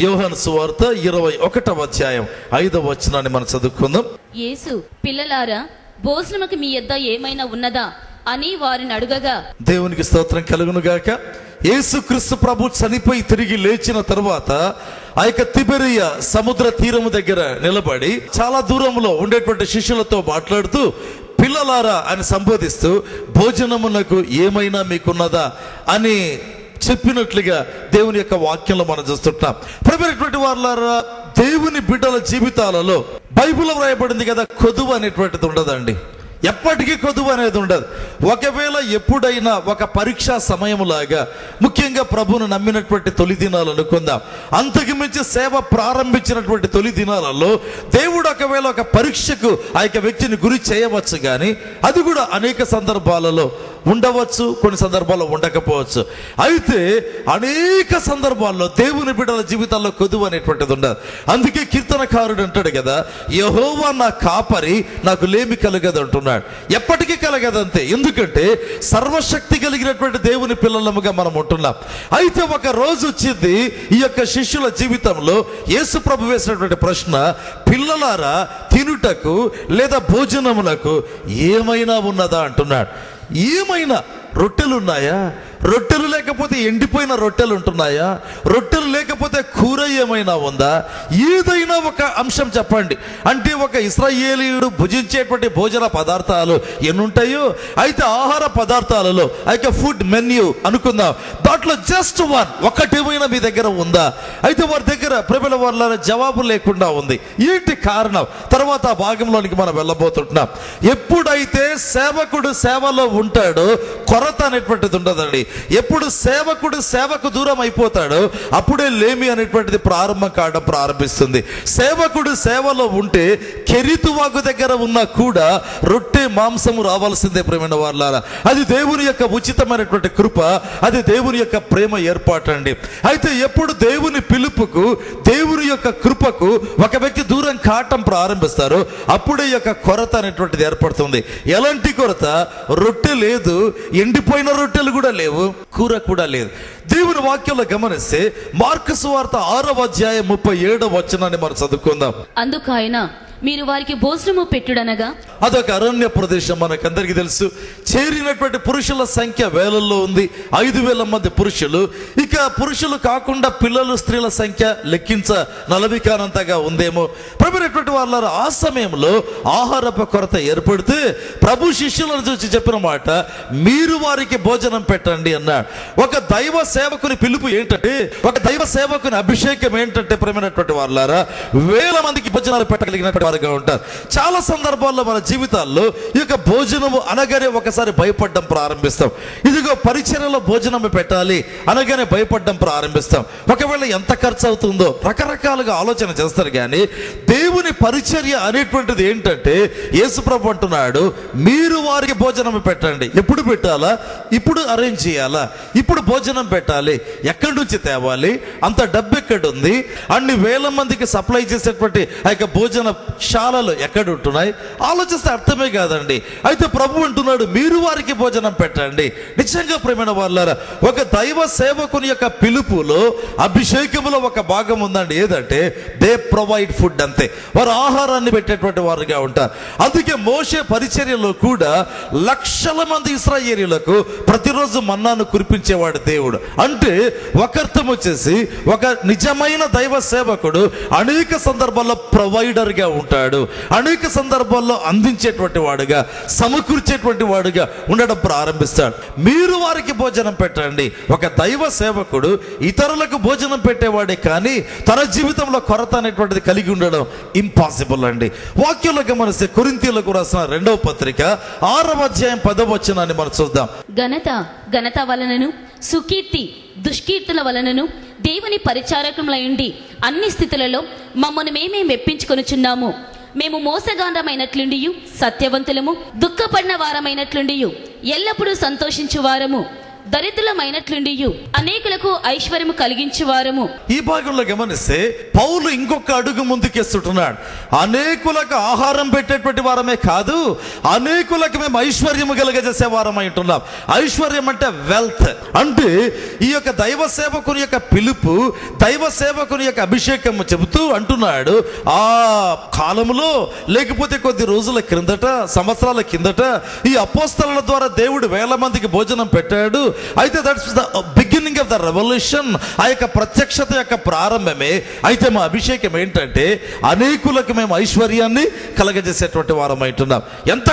యోహాను సువార్త 21వ అధ్యాయం 5వ వచనాన్ని మనం చదువుకుందాం. యేసు, పిల్లలారా, భోజనముకు మీ యొద్ద ఏమైనా ఉన్నదా అని వారిని అడుగగా, దేవునికి స్తోత్రం కలుగును గాక. యేసుక్రీస్తు ప్రభు చనిపోయి తిరిగి లేచిన తర్వాత ఆ యొక్క తిబెరియా సముద్ర తీరము దగ్గర నిలబడి చాలా దూరంలో ఉండేటువంటి శిష్యులతో మాట్లాడుతూ, పిల్లలారా అని సంబోధిస్తూ, భోజనమునకు ఏమైనా మీకున్నదా అని చెప్పినట్లుగా దేవుని యొక్క వాక్యంలో మనం చూస్తుంటాం. ప్రియమైనటువంటి వారులారా, దేవుని బిడ్డల జీవితాలలో బైబిల్లో వ్రాయబడింది కదా, కొదువు అనేటువంటిది ఉండదండి. ఎప్పటికీ కొదువు అనేది ఉండదు. ఒకవేళ ఎప్పుడైనా ఒక పరీక్షా సమయంలాగా, ముఖ్యంగా ప్రభువును నమ్మినటువంటి తొలి దినాలు అనుకుందాం, అంతకు మించి సేవ ప్రారంభించినటువంటి తొలి దినాలలో దేవుడు ఒకవేళ ఒక పరీక్షకు ఆ యొక్క వ్యక్తిని గురి చేయవచ్చు, కానీ అది కూడా అనేక సందర్భాలలో ఉండవచ్చు, కొన్ని సందర్భాల్లో ఉండకపోవచ్చు. అయితే అనేక సందర్భాల్లో దేవుని బిడ్డల జీవితాల్లో కొదువు అనేటువంటిది ఉండదు. అందుకే కీర్తనకారుడు అంటాడు కదా, యెహోవా నా కాపరి, నాకు లేమి కలగదు అంటున్నాడు. ఎప్పటికీ కలగదంతే. ఎందుకంటే సర్వశక్తి కలిగినటువంటి దేవుని పిల్లలముగా మనం ఉంటున్నాం. అయితే ఒక రోజు వచ్చింది ఈ యొక్క శిష్యుల జీవితంలో యేసు ప్రభు వేసినటువంటి ప్రశ్న, పిల్లలారా, తినుటకు లేదా భోజనములకు ఏమైనా ఉన్నదా అంటున్నాడు. ఏమైనా రొట్టెలు ఉన్నాయా? రొట్టెలు లేకపోతే ఎండిపోయిన రొట్టెలు ఉంటున్నాయా? రొట్టెలు లేకపోతే కూర ఏమైనా ఉందా? ఏదైనా ఒక అంశం చెప్పండి. అంటే ఒక ఇశ్రాయేలీయుడు భుజించేటువంటి భోజన పదార్థాలు ఎన్ని ఉంటాయో, అయితే ఆహార పదార్థాలలో అయితే ఫుడ్ మెన్యూ అనుకుందాం, దాంట్లో జస్ట్ ఒకటేమైనా మీ దగ్గర ఉందా? అయితే వారి దగ్గర ప్రేమల వాళ్ళ జవాబు లేకుండా ఉంది. ఏంటి కారణం? తర్వాత ఆ భాగంలోనికి మనం వెళ్ళబోతుంటున్నాం. ఎప్పుడైతే సేవకుడు సేవలో ఉంటాడో కొరత అనేటువంటిది ఉండదండి. ఎప్పుడు సేవకుడు సేవకు దూరం అయిపోతాడో అప్పుడే లేమి అనేటువంటిది ప్రారంభం కావడం ప్రారంభిస్తుంది. సేవకుడు సేవలో ఉంటే కెరీతువాగు దగ్గర ఉన్నా కూడా రొట్టె మాంసము రావాల్సిందే ప్రేమైన వాళ్ళారా. అది దేవుని యొక్క ఉచితమైనటువంటి కృప, అది దేవుని యొక్క ప్రేమ ఏర్పాటు అండి. అయితే ఎప్పుడు దేవుని పిలుపుకు, దేవుని యొక్క కృపకు ఒక వ్యక్తి దూరం కావటం ప్రారంభిస్తారో అప్పుడే యొక్క కొరత అనేటువంటిది ఏర్పడుతుంది. ఎలాంటి కొరత? రొట్టె లేదు, ఎండిపోయిన రొట్టెలు కూడా లేవు, కూర కూడా లేదు. దేవుని వాక్యంలో గమనిస్తే మార్కు సువార్త 6వ అధ్యాయం 37వ వచనాన్ని మనం చదువుకుందాం. అందుకు ఆయన, మీరు వారికి భోజనము పెట్టుడనగా. అదొక అరణ్య ప్రదేశం, మనకందరికీ తెలుసు. చేరినటువంటి పురుషుల సంఖ్య వేలల్లో ఉంది, 5,000 మంది పురుషులు. ఇక పురుషులు కాకుండా పిల్లలు, స్త్రీల సంఖ్య లెక్కించ నలవి కానంతగా ఉందేమో. ప్రభుత్వ వాళ్ళ ఆ సమయంలో ఆహారపు కొరత ఏర్పడితే ప్రభు శిష్యులను చూసి చెప్పిన మాట, మీరు వారికి భోజనం పెట్టండి అన్నాడు. ఒక దైవ సేవకుని పిలుపు ఏంటంటే, ఒక దైవ సేవకుని అభిషేకం ఏంటంటే, ప్రేమైనటువంటి వాళ్ళారా, వేల మందికి భోజనాలు పెట్టగలిగినటువంటి వారుగా ఉంటారు. చాలా సందర్భాల్లో మన జీవితాల్లో ఈ యొక్క భోజనము అనగానే ఒకసారి భయపడడం ప్రారంభిస్తాం. ఇదిగో పరిచర్యలో భోజనం పెట్టాలి అనగానే భయపడడం ప్రారంభిస్తాం. ఒకవేళ ఎంత ఖర్చు అవుతుందో రకరకాలుగా ఆలోచన చేస్తారు. కానీ దేవుని పరిచర్య అనేటువంటిది ఏంటంటే, యేసుప్రభు అంటున్నాడు, మీరు వారికి భోజనం పెట్టండి. ఎప్పుడు పెట్టాలా? ఇప్పుడు అరేంజ్ చేయాలా? ఇప్పుడు భోజనం పెట్టాలి. ఎక్కడి నుంచి తేవాలి? అంత డబ్బు ఎక్కడుంది? అన్ని వేల మందికి సప్లై చేసేటువంటి ఆ యొక్క భోజన శాలలు ఎక్కడ ఉంటున్నాయి? ఆలోచిస్తే అర్థమే కాదండి. అయితే ప్రభు అంటున్నాడు, మీరు వారికి భోజనం పెట్టండి. నిజంగా ప్రేమైన వాళ్ళారా, ఒక దైవ సేవకుని యొక్క పిలుపులో, అభిషేకములో ఒక భాగం ఉందండి. ఏదంటే దే ప్రొవైడ్ ఫుడ్, అంతే. వారు ఆహారాన్ని పెట్టేటువంటి వారుగా ఉంటారు. అందుకే మోషే పరిచర్యలో కూడా లక్షల మంది ఇశ్రాయేలీయులకు ప్రతిరోజు మన్నాను కురిపించేవాడు దేవుడు. అంటే ఒక అర్థం వచ్చేసి, ఒక నిజమైన దైవ సేవకుడు అనేక సందర్భాల్లో ప్రొవైడర్ గా ఉంటాడు, అనేక సందర్భాల్లో అందించేటువంటి వాడుగా, సమకూర్చేటువంటి వాడుగా ఉండడం ప్రారంభిస్తాడు. మీరు వారికి భోజనం పెట్టండి. ఒక దైవ సేవకుడు ఇతరులకు భోజనం పెట్టేవాడే, కానీ తన జీవితంలో కొరత అనేటువంటిది కలిగి ఉండడం ఇంపాసిబుల్ అండి. వాక్యంలో గమనిస్తే కొరింథీయులకు రాసిన 2వ పత్రిక 6వ అధ్యాయం 10వ వచనాన్ని మనం చూద్దాం. ఘనత వలనను, సుకీర్తి దుష్కీర్తుల వలనను దేవుని పరిచారకులయుండి అన్ని స్థితులలో మమ్మను మేమే మెప్పించుకొనుచున్నాము. మేము మోసగాండమైనట్లుండియు, సత్యవంతులము, దుఃఖపడిన వారమైనట్లుండియు, ఎల్లప్పుడూ సంతోషించు వారము, దరిద్రులమైనట్లుండియు అనేకులకు ఐశ్వర్యము కలిగించువారము. ఈ భాగంలో గమనిస్తే పౌలు ఇంకొక అడుగు ముందుకేస్తుంటున్నాడు. అనేకులకు ఆహారం పెట్టేటువంటి వారమే కాదు, అనేకులకు మేము ఐశ్వర్యము కలగజేసే వారమై ఉంటున్నాం. ఐశ్వర్యం అంటే వెల్త్. అంటే ఈ యొక్క దైవ సేవకుని యొక్క పిలుపు, దైవ సేవకుని యొక్క అభిషేకం చెబుతూ అంటున్నాడు, ఆ కాలంలో లేకపోతే కొద్ది రోజుల క్రిందట, సంవత్సరాల కిందట ఈ అపోస్తలుల ద్వారా దేవుడు వేల మందికి భోజనం పెట్టాడు. అయితే that's the beginning of the revolution. ఆ యొక్క ప్రత్యక్షత యొక్క ప్రారంభమే. అయితే మా అభిషేకం ఏంటంటే అనేకులకు మేము ఐశ్వర్యాన్ని కలగజేసేటువంటి వారమై ఉంటున్నాం. ఎంత